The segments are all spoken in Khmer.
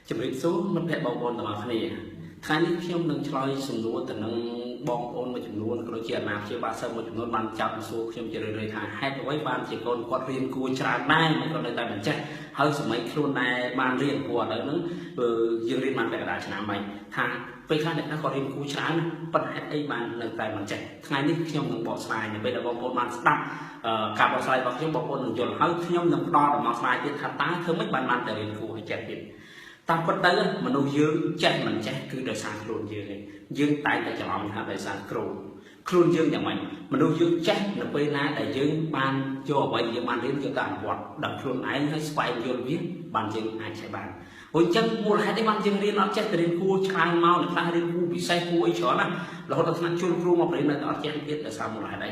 ជំរាបសួរមិត្តភក្តិបងប្អូនទាំងអស់គ្នាថ្ងៃនេះខ្ញុំនឹងឆ្លើយសំណួរទៅនឹងបងប្អូនមួយចំនួនក៏ដូចជាអាណាព្យាបាលសិស្សមួយចំនួនបានចាប់សួរខ្ញុំជារឿយៗថាហេតុអ្វីបានជាកូនគាត់រៀនគួរច្រើនដែរមិនក៏នៅតែមិនចេះហើយសម័យខ្លួនដែរបានរៀនគួរឥឡូវហ្នឹងយើងរៀនបានតែកណ្ដាលឆ្នាំហ្នឹងថាពេលខ្លះអ្នកខ្លះគាត់រៀនគួរច្រើនប៉ុន្តែហេតុអីបាននៅតែមិនចេះថ្ងៃនេះខ្ញុំនឹងបកស្រាយនៅពេលដែលបងប្អូនបានស្ដាប់ការបកស្រាយរបស់ខ្ញុំបងប្អូននឹងយល់ហើយខ្ញុំនឹងផ្ដល់ដំណោះស្រាយទៀតថាតើធ្វើម៉េចបានតែរៀនគួរឲ្យចេះទៀតតាមពិតទៅមនុស្សយើងចេះមិនចេះគឺដោយសារខ្លួនយើងឯងយើងតែងតែច្រឡំថាដោយសារខ្លួនយើងយ៉ាងម៉េចមនុស្សយើងចេះនៅពេលណាដែលយើងបានយកអ្វីយើងបានរៀនយកទៅអនុវត្តដល់ខ្លួនឯងហើយស្វែងយល់វាបានយើងអាចចេះបានព្រោះអញ្ចឹងមូលហេតុអីបានយើងរៀនអត់ចេះទៅរៀនគួរច្រើនមកអ្នកខ្លះរៀនគួរពិសេសគួរអីច្រើនណារហូតដល់ថ្នាក់ជួនគ្រូមករៀននៅតែអត់ចេះទៀតដោយសារមូលហេតុអី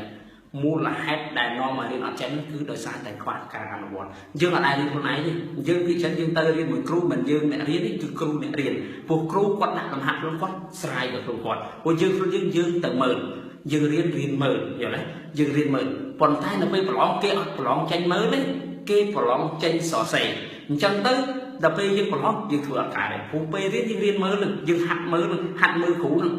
មូលហេតុដែលនាំមករៀនអត់ចេះនេះគឺដោយសារតែខ្វះការអនុវត្តយើងអត់ដែលរៀនខ្លួនឯងទេយើងពីចិត្តយើងទៅរៀនមួយគ្រូមិនយើងអ្នករៀននេះគឺគ្រូអ្នករៀនពួកគ្រូគាត់ដាក់លំហាត់ខ្លួនគាត់ស្រាយដល់ខ្លួនគាត់ព្រោះយើងខ្លួនយើងទៅមើលយើងរៀនមើលយល់ទេយើងរៀនមើលប៉ុន្តែនៅពេលប្រឡងគេអត់ប្រឡងចេញមើលទេគេប្រឡងចេញសរសេរអញ្ចឹងទៅដល់ពេលយើងប្រឡងយើងធ្វើអត់កើតទេព្រោះពេលរៀនយើងរៀនមើលយើងហាត់មើលគ្រូនឹ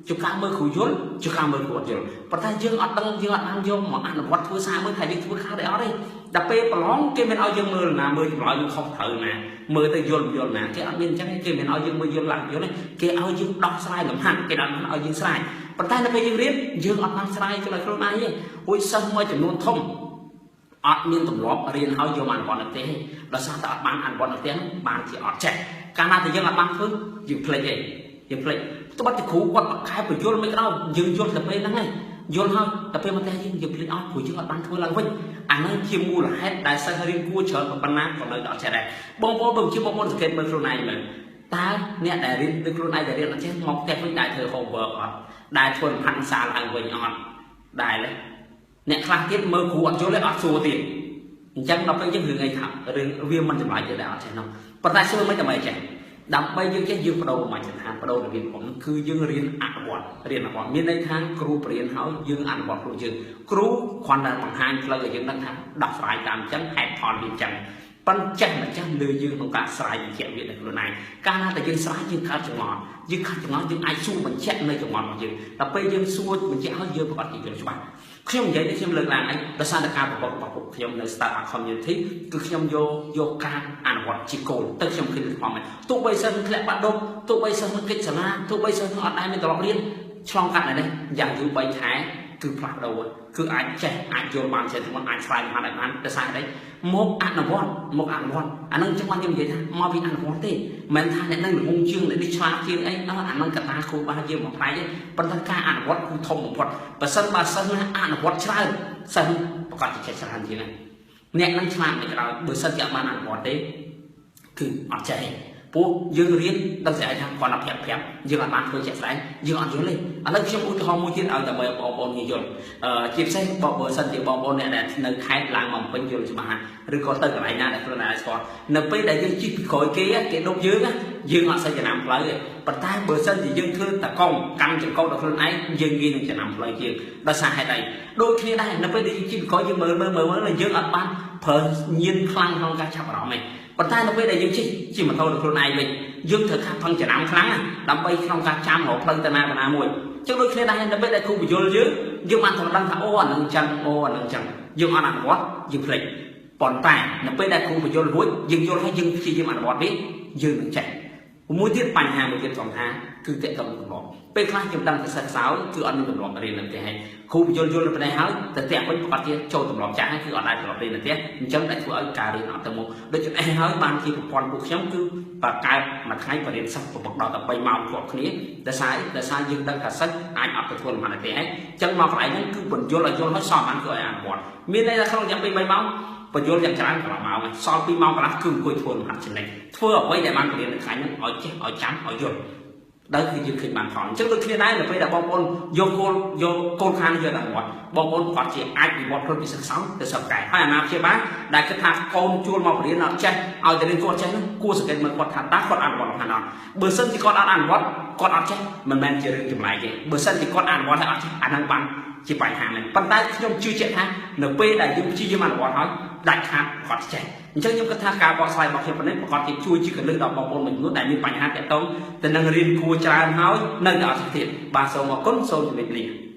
ងជួនកាលមើលគ្រូយល់ជួនកាលមើលគ្រូអត់យល់ប៉ុន្តែយើងអត់ដឹងយើងអត់បានយកមកអនុវត្តធ្វើសារមើលថាយើងធ្វើខាតអីអត់ទេដល់ពេលប្រឡងគេមិនឲ្យយើងមើលណាមើលចម្លើយយើងខុសត្រូវណាមើលទៅយល់ណាគេអត់មានអញ្ចឹងគេមិនឲ្យយើងមើលយល់ឡើងយល់ទេគេឲ្យយើងដោះស្រាយលំហាត់គេអត់ឲ្យយើងស្រាយប៉ុន្តែដល់ពេលយើងរៀនយើងអត់បានស្រាយខ្លួនឯងទេពួកសិស្សមួយចំនួនធំអត់មានទម្លាប់រៀនហើយយកមកអនុវត្តនៅផ្ទះទេដោយសារតែអត់បានអនុវត្តនៅផ្ទះបានជាអត់ចេះកាលណាតែយើងអត់បានធ្វើយើងភ្លេចទេយើងភ្លេចត្បិតតែគ្រូគាត់ខែបញ្យល់មិនដល់យើងយល់តែពេលហ្នឹងឯងយល់ហើយតែពេលមកផ្ទះយើងភ្លេចអត់ព្រោះយើងអត់បានធ្វើឡើងវិញអាហ្នឹងជាមូលហេតុដែលសិស្សរៀនគួរច្រើនប៉ុណ្ណាក៏នៅតែអត់ចេះដែរបងប្អូនបើជាបងប្អូនសង្កេតមើលខ្លួនឯងមើលតើអ្នកដែលរៀនដូចខ្លួនឯងដែលរៀនអត់ចេះមកផ្ទះវិញដែរធ្វើ homework អត់ដែរធ្វើលំហាត់សារឡើងវិញអត់ដែរទេអ្នកខ្លះទៀតមើលគ្រូអត់យល់ទេអត់សួរទៀតអញ្ចឹងដល់ពេលយើងរឿងអីថារឿងវាមិនចម្លែកទេដែរអត់ចេះនោះប៉ុន្តែសួរមិនតែមិនចេះដើម្បីយើងចេះយើងបដូរមកចន្ទបដូររបៀបខ្ញុំគឺយើងរៀនអនុវត្តមានន័យថាគ្រូបរៀនហើយយើងអនុវត្តខ្លួនយើងគ្រូគ្រាន់តែបង្ហាញផ្លូវឲ្យយើងដឹងថាដោះស្រាយតាមអញ្ចឹងហេតុផលវាអញ្ចឹងប៉ុន្តែចេះមិនចេះលើយើងក្នុងការស្រាយបញ្ជាក់វាដល់ខ្លួនឯងកាលណាតែយើងស្រាយយើងកើតចម្ងល់យើងអាចសួរបញ្ជាក់នៅចម្ងល់របស់យើងដល់ពេលយើងសួរបញ្ជាក់ហើយយើងប្រកាសជាយល់ច្បាស់ខ្ញុំនិយាយនេះខ្ញុំលើកឡើងអីដោយសារតែការប្រកបរបស់ពួកខ្ញុំនៅ Startup Community គឺខ្ញុំយកការអនុវត្តជាគោលទៅខ្ញុំឃើញផងមែនទោះបីសិនធ្លាក់បាត់ដប់ទោះបីសិនមិនកិច្ចសាលាទោះបីសិនអត់ដែរមានត្រឡប់រៀនឆ្លងកាត់នេះយ៉ាងយូរ3ខែគឺផ្លាស់ប្ដូរគឺអាចចេះអាចយល់បានចេះទៅអាចស្វែងរកបានដោយសារអីមកអនុវត្តអានឹងចឹងខ្ញុំនិយាយថាមកពីអនុវត្តទេមិនថាអ្នកនឹងល្ងងជាងអ្នកនេះឆ្លាតជាងអីអានឹងកត្តាគ្រូបានយើងមកផ្នែកទេប៉ុន្តែការអនុវត្តគឺធំបំផុតបើសិនបើសិនណាអនុវត្តច្រើនសិនប្រកាសជាចេះច្រើនជាងអ្នកនឹងឆ្លាតមិនក្រោយបើសិនជាអត់បានអនុវត្តទេគឺអត់ចេះពួកយើងរៀនដឹងស្អីថាគាត់អត់ប្រាប់យើងអត់បានធ្វើជាក់ស្ដែងយើងអត់យល់ទេឥឡូវខ្ញុំឧទាហរណ៍មួយទៀតឲ្យដើម្បីបងប្អូនងាយយល់ជាពិសេសបើសិនជាបងប្អូនអ្នកដែលនៅខេត្តឡើងមកពេញយល់ច្បាស់ឬក៏ទៅកន្លែងណាដែលខ្លួនឯងស្គាល់នៅពេលដែលយើងជិះពីក្រោយគេដុបយើងអត់សូវចំណាំផ្លូវទេប៉ុន្តែបើសិនជាយើងធ្វើតកង់កាន់ចង្កូតដល់ខ្លួនឯងយើងងាយនឹងចំណាំផ្លូវជាងដោយសារហេតុអីដូចគ្នាដែរនៅពេលដែលយើងជិះពីក្រោយយើងមើលយើងអត់បានប្រើញៀនខ្លាំងក្នុងការចាប់អារម្មណ៍ទេប៉ុន្តែនៅពេលដែលយើងជិះម៉ូតូដល់ខ្លួនឯងវិញយើងត្រូវខំប្រឹងចំណាំខ្លាំងដើម្បីក្នុងការចាំរកផ្លូវទៅណាមួយចឹងដូចគ្នាដែរនៅពេលដែលគ្រូបញ្យល់យើងបានត្រូវដឹងថាអូអានឹងចឹងយើងអត់អនុវត្តយើងភ្លេចប៉ុន្តែនៅពេលដែលគ្រូបញ្យល់រួចយើងយល់ហើយយើងព្យាយាមអនុវត្តវាយើងនឹងចេះមួយទៀតបញ្ហាមួយទៀតសំខាន់គឺតេតងទម្លាប់ពេលខ្លះខ្ញុំដឹងថាសិស្សខ្សោយគឺអត់មានទម្លាប់រៀននៅផ្ទះហើយគ្រូបញ្យល់នៅផ្ទះហើយតែផ្ទះវិញប្រកាសជាចូលទម្លាប់ចាស់ហើយគឺអត់អាចទម្លាប់រៀននៅផ្ទះអញ្ចឹងដែលធ្វើឲ្យការរៀនអត់ទៅមុខដូច្នេះហើយបានជាប្រព័ន្ធពួកខ្ញុំគឺបង្កើតមួយថ្ងៃបរិញ្ញាសិស្សប្រកបដល់តែ3ម៉ោងគ្រប់គ្នាដោយសារយើងដឹងថាសិស្សអាចអត់ទៅធ្វើលំហាត់នៅផ្ទះហើយអញ្ចឹងមកកន្លែងហ្នឹងគឺបញ្យល់ឲ្យយល់ឲ្យសមបានគឺឲ្យអនុវត្តមានន័យថាក្នុងរយៈពេល3ម៉ោងបញ្យល់យ៉ាងច្រើនកន្លះម៉ោងសល់2ម៉ោងកន្លះគឺអង្គុយធ្វើលំហាត់ចំណេញធ្វើអ្វីដែលបានរៀននៅថ្ងៃហ្នឹងឲ្យចេះឲ្យចាំឲ្យយល់ដែលគឺយើងឃើញបានផលអញ្ចឹងដូចគ្នាដែរនៅពេលដែលបងប្អូនយកគោលខាងយកអនុវត្តបងប្អូនគាត់ជាអាចវិវត្តខ្លួនពីសិស្សសំទៅសិស្សកែហើយអាណាព្យាបាលដែលគិតថាកូនជួលមកបរៀនអត់ចេះឲ្យតែរៀនគាត់ចេះនោះគួរសង្កេតមើលគាត់ថាតើគាត់អនុវត្តបានអត់បើសិនជាគាត់អត់អនុវត្តគាត់អត់ចេះមិនមែនជារឿងចម្លែកទេបើសិនជាគាត់អនុវត្តហើយអត់ចេះអាហ្នឹងបានជាបញ្ហាមែនប៉ុន្តែខ្ញុំជឿជាក់ថានៅពេលដែលយើងព្យាយាមអនុវត្តហើយ ដាច់ខាតប្រកបចេះអញ្ចឹងខ្ញុំគិតថាការបកស្រាយរបស់ខ្ញុំប៉ុណ្ណេះប្រកបជាជួយជាកលឹះដល់បងប្អូនមួយចំនួនដែលមានបញ្ហាទាក់ទងទៅនឹងរៀនគួរច្រើនហើយនៅតែអត់ទៀតបាទសូមអរគុណសូមជម្រាបលា